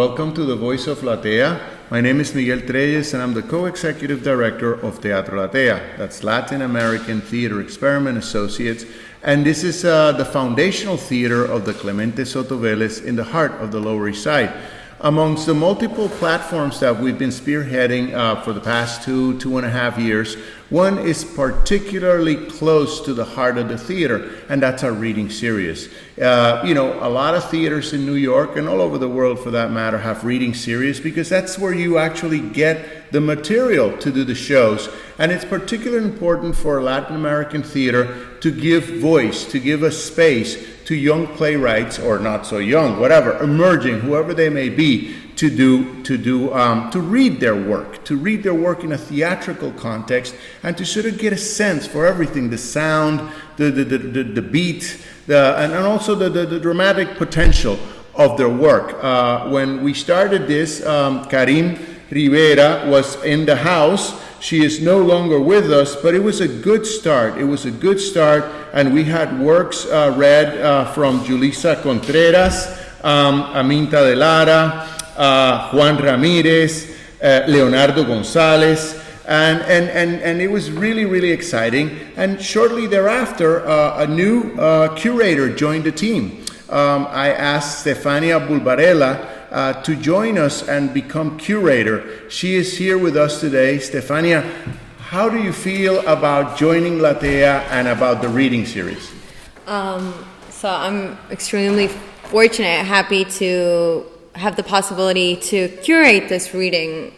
welcome to the Voice of LATEA. My name is Miguel and I'm the co-executive director of Teatro LATEA. That's Latin American Theater Experiment Associates. And this is the foundational theater of the Clemente Soto Vélez in the heart of the Lower East Side. Amongst the multiple platforms that we've been spearheading for the past 2.5 years, one is particularly close to the heart of the theater, and that's our reading series. A lot of theaters in New York and all over the world for that matter have reading series because that's where you actually get the material to do the shows. And it's particularly important for Latin American theater to give voice, to give a space to young playwrights, or not so young, whatever, emerging, whoever they may be, to read their work in a theatrical context, and to sort of get a sense for everything, the sound, the beat, and also the dramatic potential of their work. When we started this, Karim Rivera was in the house. She is no longer with us, but it was a good start. And we had works read from Julissa Contreras, Aminta de Lara, Juan Ramirez, Leonardo Gonzalez, and it was really, really exciting. And shortly thereafter, a new curator joined the team. I asked Stefania Bulbarella to join us and become curator. She is here with us today. Stefania, how do you feel about joining LATEA and about the reading series? So I'm extremely fortunate, happy to have the possibility to curate this reading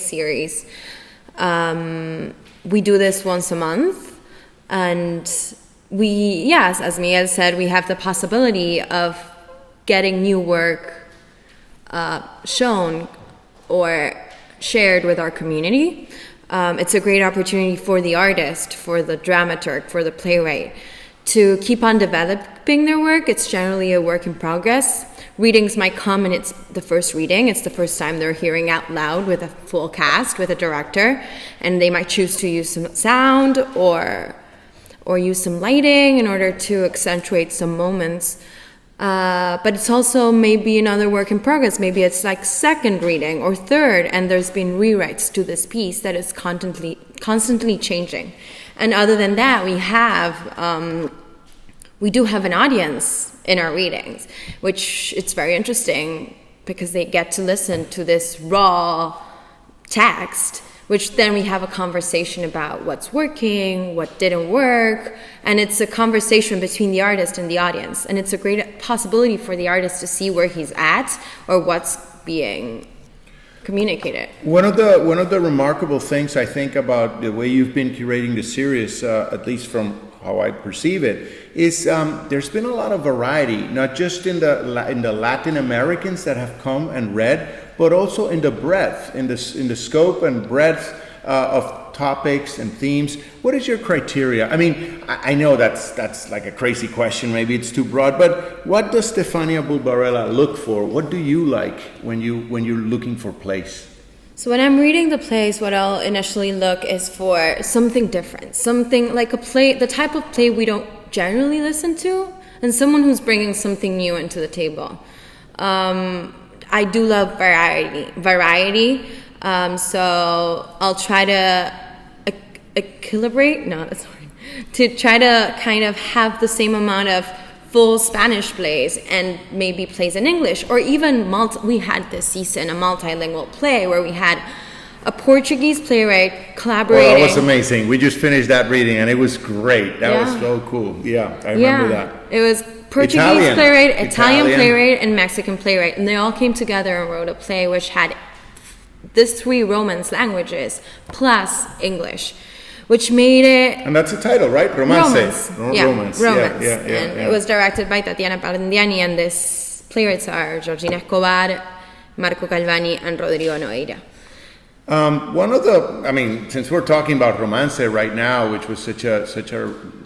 series. We do this once a month, and as Miguel said, we have the possibility of getting new work shown or shared with our community. It's a great opportunity for the artist, for the dramaturg, for the playwright to keep on developing their work. It's generally a work in progress. Readings might come and it's the first reading. It's the first time they're hearing out loud with a full cast, with a director, and they might choose to use some sound or use some lighting in order to accentuate some moments. But it's also maybe another work in progress. Maybe it's like second reading or third, and there's been rewrites to this piece that is constantly changing. And other than that, we do have an audience in our readings, which it's very interesting because they get to listen to this raw text, which then we have a conversation about what's working, what didn't work, and it's a conversation between the artist and the audience, and it's a great possibility for the artist to see where he's at or what's being communicated. One of the remarkable things I think about the way you've been curating the series, at least from how I perceive it, is there's been a lot of variety, not just in the Latin Americans that have come and read, but also in the breadth, in the scope and breadth of topics and themes. What is your criteria? I mean, I know that's like a crazy question. Maybe it's too broad. But what does Stefania Bulbarella look for? What do you like when you're looking for plays? So when I'm reading the plays, what I'll initially look is for something different, something like a play, the type of play we don't generally listen to, and someone who's bringing something new into the table. I do love variety. So I'll try to try to kind of have the same amount of full Spanish plays and maybe plays in English, or even we had this season a multilingual play where we had a Portuguese playwright collaborating. Well, that was amazing. We just finished that reading and it was great. That was so cool. Yeah, I remember that. It was Portuguese playwright, Italian playwright, and Mexican playwright, and they all came together and wrote a play which had these 3 Romance languages plus English, which made it... And that's the title, right? Romance. Romance. And it was directed by Tatiana Pardiani, and these playwrights are Georgina Escobar, Marco Calvani, and Rodrigo Noeira. Since we're talking about Romance right now, which was such a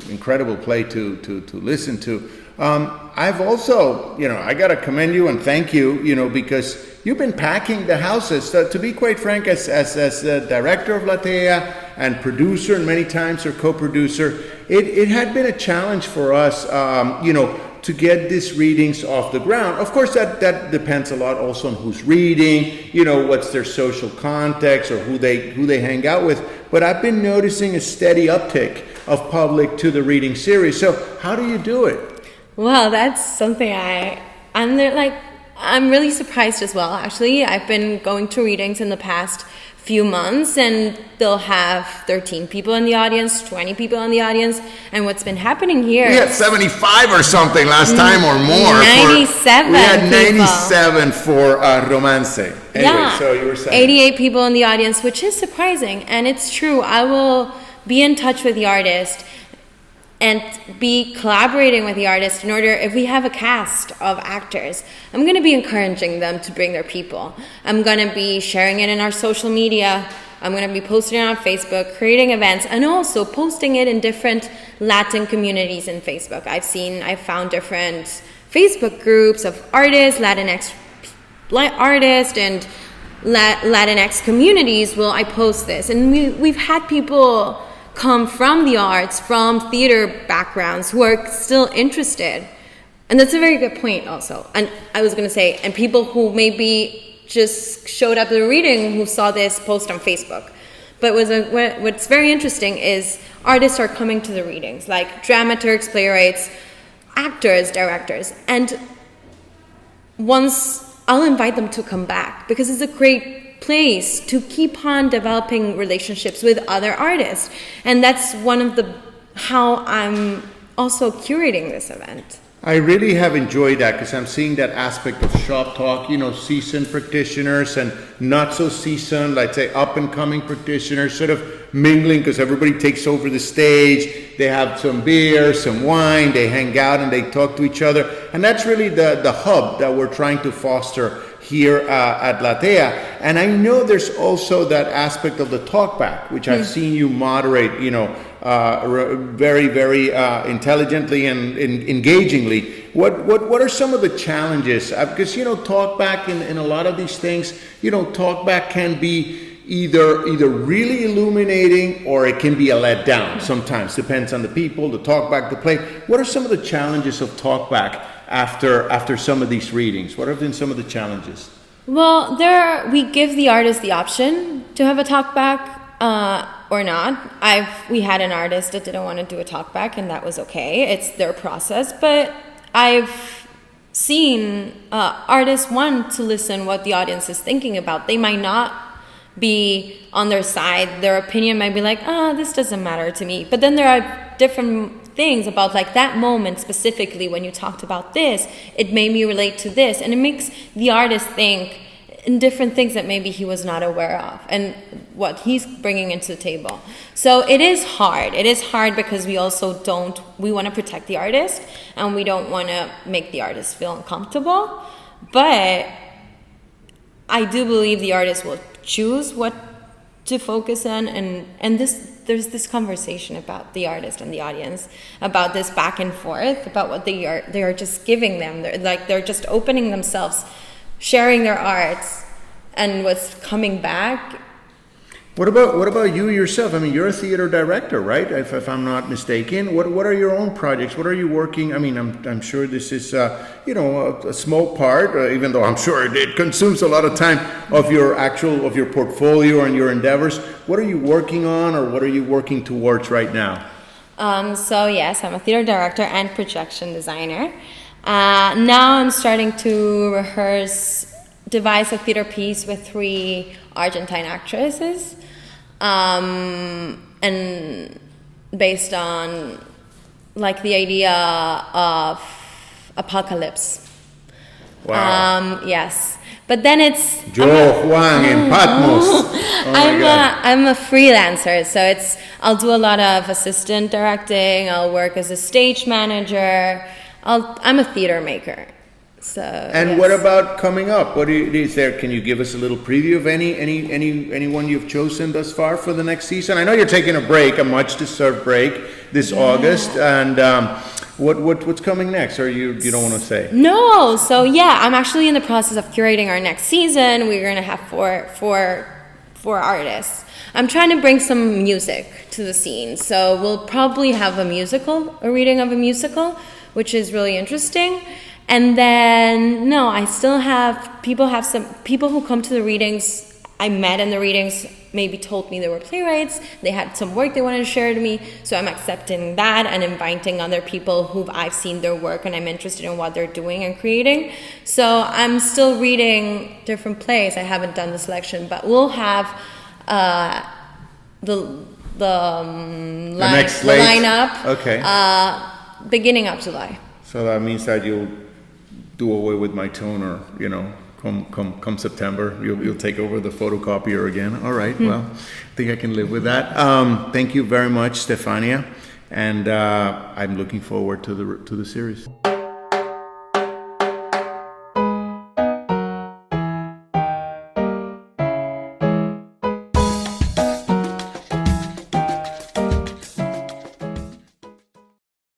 incredible play to listen to, I've also, I got to commend you and thank you, because you've been packing the houses. To be quite frank, as the director of LATEA and producer, and many times her co-producer, it had been a challenge for us, to get these readings off the ground. Of course, that depends a lot also on who's reading, what's their social context or who they hang out with. But I've been noticing a steady uptick of public to the reading series. So how do you do it? Well, that's something I'm really surprised as well, actually. I've been going to readings in the past few months, and they'll have 13 people in the audience, 20 people in the audience, and what's been happening here... We had 75 or something last time or more. 97 We had 97 people. For Romance. Anyway, yeah, so you were saying... 88 people in the audience, which is surprising, and it's true. I will be in touch with the artist and be collaborating with the artist in order, if we have a cast of actors, I'm going to be encouraging them to bring their people. I'm going to be sharing it in our social media. I'm going to be posting it on Facebook, creating events, and also posting it in different Latin communities in Facebook. I've found different Facebook groups of artists, Latinx artists, and Latinx communities where I post this. And we've had people come from the arts, from theater backgrounds, who are still interested. And that's a very good point also. And I was going to say, and people who maybe just showed up at the reading who saw this post on Facebook. But what's very interesting is artists are coming to the readings, like dramaturgs, playwrights, actors, directors. And once I'll invite them to come back, because it's a great place to keep on developing relationships with other artists. And that's one of how I'm also curating this event. I really have enjoyed that, because I'm seeing that aspect of shop talk, seasoned practitioners and not so seasoned, let's say up and coming practitioners, sort of mingling, because everybody takes over the stage. They have some beer, some wine, they hang out and they talk to each other. And that's really the hub that we're trying to foster here at LATEA. And I know there's also that aspect of the talkback, which I've seen you moderate, very, very intelligently and engagingly. What are some of the challenges? Because, talkback in a lot of these things, talkback can be either really illuminating, or it can be a letdown sometimes. Depends on the people, the talkback, the play. What are some of the challenges of talkback after some of these readings? What have been some of the challenges? Well, we give the artist the option to have a talkback or not. We had an artist that didn't want to do a talkback, and that was okay. It's their process. But I've seen artists want to listen what the audience is thinking about. They might not be on their side. Their opinion might be like, this doesn't matter to me. But then there are different things about that moment specifically when you talked about this, it made me relate to this, and it makes the artist think in different things that maybe he was not aware of and what he's bringing into the table. So it is hard because we want to protect the artist and we don't want to make the artist feel uncomfortable, but I do believe the artist will choose what to focus on, and there's this conversation about the artist and the audience, about this back and forth, about what they are just giving them. They're just opening themselves, sharing their arts, and what's coming back. What about you yourself? I mean, you're a theater director, right? If I'm not mistaken. What are your own projects? What are you working? I mean, I'm sure this is a small part, even though I'm sure it consumes a lot of time of your portfolio and your endeavors. What are you working on, or what are you working towards right now? So yes, I'm a theater director and projection designer. Now I'm starting to devise a theater piece with 3 Argentine actresses, and based on the idea of apocalypse. Wow. Yes, but then it's Juan in Patmos. I'm a freelancer, so I'll do a lot of assistant directing. I'll work as a stage manager. I'm a theater maker. So. And yes. What about coming up? What is there? Can you give us a little preview of anyone you've chosen thus far for the next season? I know you're taking a break, a much-deserved break this August, and what's coming next? Or you don't want to say? No. So I'm actually in the process of curating our next season. We're going to have four artists. I'm trying to bring some music to the scene, so we'll probably have a reading of a musical. which is really interesting. And then, no, I still have some people who come to the readings I met in the readings maybe told me they were playwrights. They had some work they wanted to share to me. So I'm accepting that and inviting other people who I've seen their work and I'm interested in what they're doing and creating. So I'm still reading different plays. I haven't done the selection, but we'll have the next slate? lineup beginning of July. So that means that you'll do away with my toner, come September, you'll take over the photocopier again. All right, well, I think I can live with that. Thank you very much, Stefania, and I'm looking forward to the series.